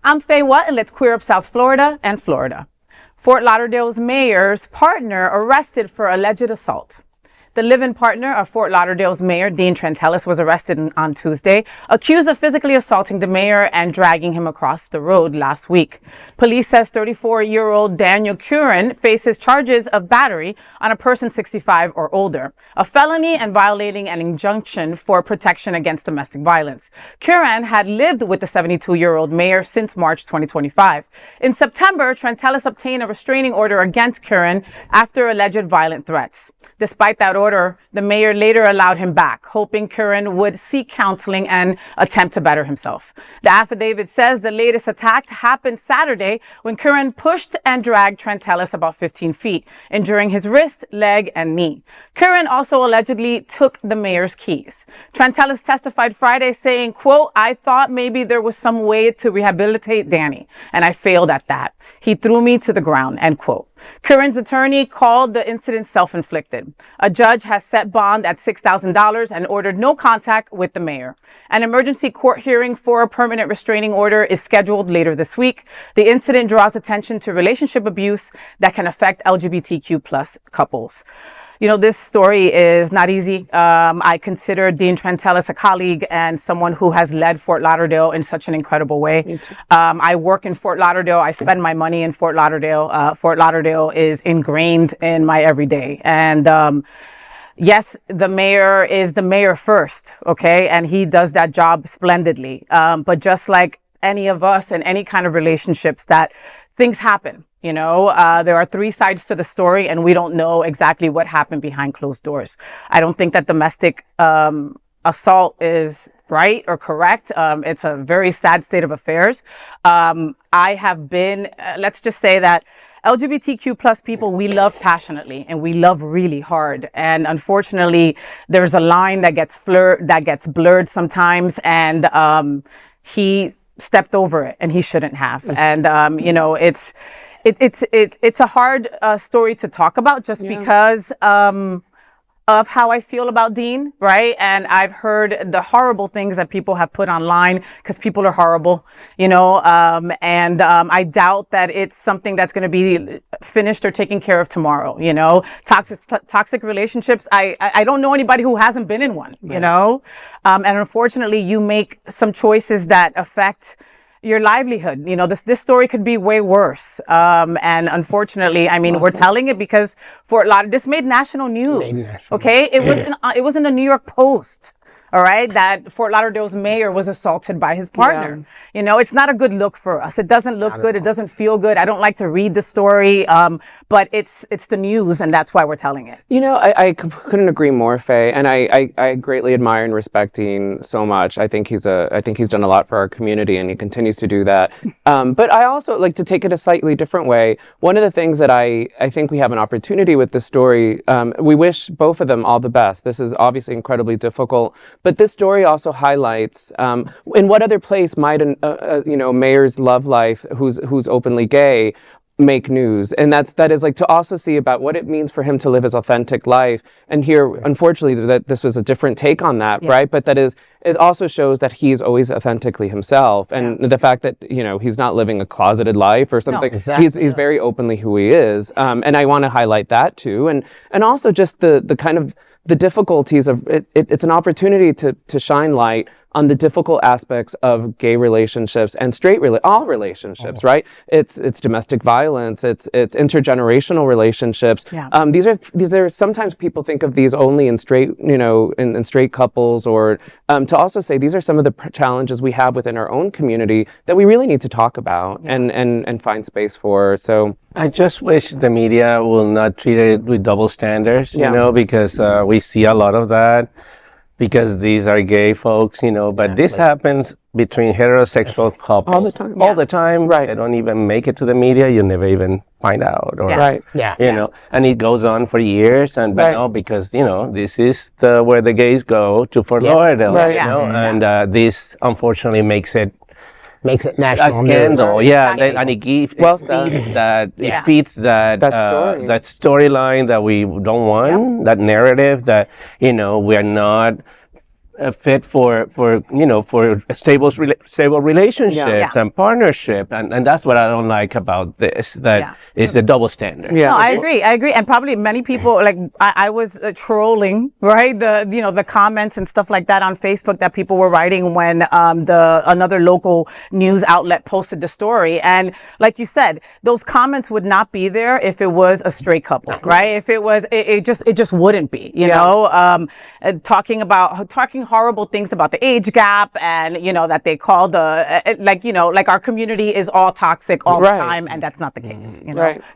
I'm Faye Watt, and let's queer up South Florida and Florida. Fort Lauderdale's mayor's partner arrested for alleged assault. The live-in partner of Fort Lauderdale's mayor, Dean Trantalis, was arrested on Tuesday, accused of physically assaulting the mayor and dragging him across the road last week. Police says 34-year-old Daniel Curran faces charges of battery on a person 65 or older, a felony, and violating an injunction for protection against domestic violence. Curran had lived with the 72-year-old mayor since March 2025. In September, Trantalis obtained a restraining order against Curran after alleged violent threats. Despite that order, the mayor later allowed him back, hoping Curran would seek counseling and attempt to better himself. The affidavit says the latest attack happened Saturday when Curran pushed and dragged Trantalis about 15 feet, injuring his wrist, leg, and knee. Curran also allegedly took the mayor's keys. Trantalis testified Friday saying, quote, "I thought maybe there was some way to rehabilitate Danny, and I failed at that. He threw me to the ground," end quote. Curran's attorney called the incident self-inflicted. A judge has set bond at $6,000 and ordered no contact with the mayor. An emergency court hearing for a permanent restraining order is scheduled later this week. The incident draws attention to relationship abuse that can affect LGBTQ plus couples. You know, this story is not easy. I consider Dean Trantalis a colleague and someone who has led Fort Lauderdale in such an incredible way. I work in Fort Lauderdale. I spend my money in Fort Lauderdale. Fort Lauderdale is ingrained in my everyday. And yes, the mayor is the mayor first, okay? And he does that job splendidly. But just like any of us in any kind of relationships, that things happen. You know, there are three sides to the story, and we don't know exactly what happened behind closed doors. I don't think that domestic assault is right or correct. It's a very sad state of affairs. I have been, let's just say that LGBTQ plus people, we love passionately and we love really hard. And unfortunately, there's a line that gets blurred sometimes, and he stepped over it, and he shouldn't have. And you know, it's a hard story to talk about just because of how I feel about Dean, right? And I've heard the horrible things that people have put online because people are horrible, you know, and I doubt that it's something that's going to be finished or taken care of tomorrow, you know. Toxic relationships, I don't know anybody who hasn't been in one, you know, and unfortunately you make some choices that affect your livelihood. You know, this story could be way worse. And unfortunately, I mean, we're telling it because Fort Lauderdale, this made national news. Okay. It was in the New York Post. All right. That Fort Lauderdale's mayor was assaulted by his partner. You know, it's not a good look for us. It doesn't look good. It doesn't feel good. I don't like to read the story. But it's the news, and that's why we're telling it. You know, I couldn't agree more, Faye. And I greatly admire and respect Dean so much. I think he's done a lot for our community, and he continues to do that. But I also like to take it a slightly different way. One of the things that I think we have an opportunity with this story, we wish both of them all the best. This is obviously incredibly difficult. But this story also highlights in what other place might a mayor's love life who's openly gay make news, and that is like to also see about what it means for him to live his authentic life. And here, unfortunately, that this was a different take on that, right? But it also shows that he's always authentically himself, and the fact that he's not living a closeted life or something. No, exactly. He's very openly who he is, and I want to highlight that too, and also just the kind of the difficulties of it. It's an opportunity to shine light on the difficult aspects of gay relationships and all relationships, right? It's domestic violence, it's intergenerational relationships. These are sometimes people think of these only in straight, in straight couples, or to also say these are some of the challenges we have within our own community that we really need to talk about and find space for. So I just wish the media will not treat it with double standards, because we see a lot of that. Because these are gay folks, but this happens between heterosexual couples. All the time. Right. They don't even make it to the media. You never even find out. Or, and it goes on for years. And but because, this is where the gays go to Fort Lauderdale, and this unfortunately makes it national scandal, and it feeds that storyline that we don't want, that narrative that we are not fit for a stable relationships and partnership, and that's what I don't like about this. That is the double standard. Yeah, no, I agree, and probably many people like I was trolling, right? The comments and stuff like that on Facebook that people were writing when another local news outlet posted the story, and like you said, those comments would not be there if it was a straight couple, right? If it was, it just wouldn't be, you know, talking horrible things about the age gap, and that they call like our community is all toxic all the time, and that's not the case,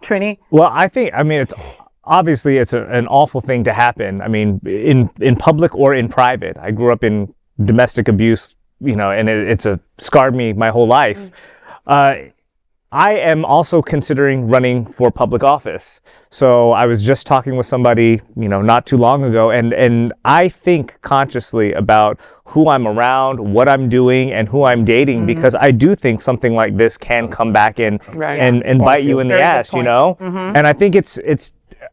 Trini? Well, I mean, it's obviously an awful thing to happen. I mean, in public or in private. I grew up in domestic abuse, and it's scarred me my whole life. I am also considering running for public office. So I was just talking with somebody, not too long ago, and I think consciously about who I'm around, what I'm doing, and who I'm dating, because I do think something like this can come back and bite you in the ass, And I think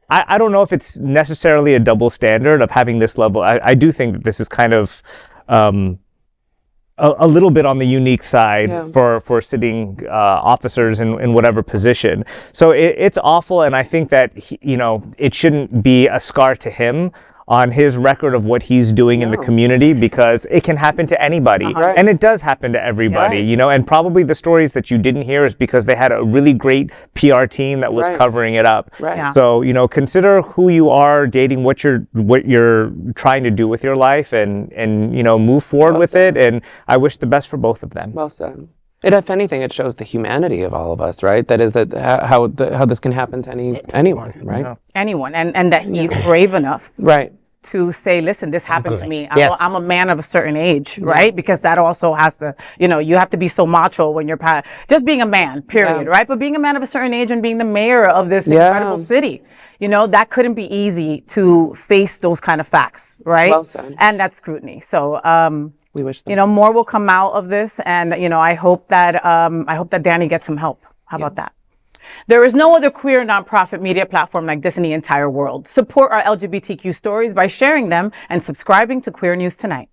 I don't know if it's necessarily a double standard of having this level. I do think that this is kind of a little bit on the unique side for sitting officers in whatever position. So it's awful, and I think that it shouldn't be a scar to him on his record of what he's doing in the community, because it can happen to anybody, and it does happen to everybody, and probably the stories that you didn't hear is because they had a really great PR team that was covering it up. So consider who you are dating, what you're trying to do with your life, and move forward with it, and I wish the best for both of them. Well said. If anything, it shows the humanity of all of us, right? That is how this can happen to anyone, right? Anyone, and that he's brave enough, to say, listen, this happened to me. I'm a man of a certain age, right? Because that also has to, you have to be so macho when you're just being a man, period, right? But being a man of a certain age and being the mayor of this incredible city, that couldn't be easy to face those kind of facts, right? Well said. And that scrutiny. So, we wish more will come out of this, and I hope that Danny gets some help. How about that? There is no other queer nonprofit media platform like this in the entire world. Support our LGBTQ stories by sharing them and subscribing to Queer News Tonight.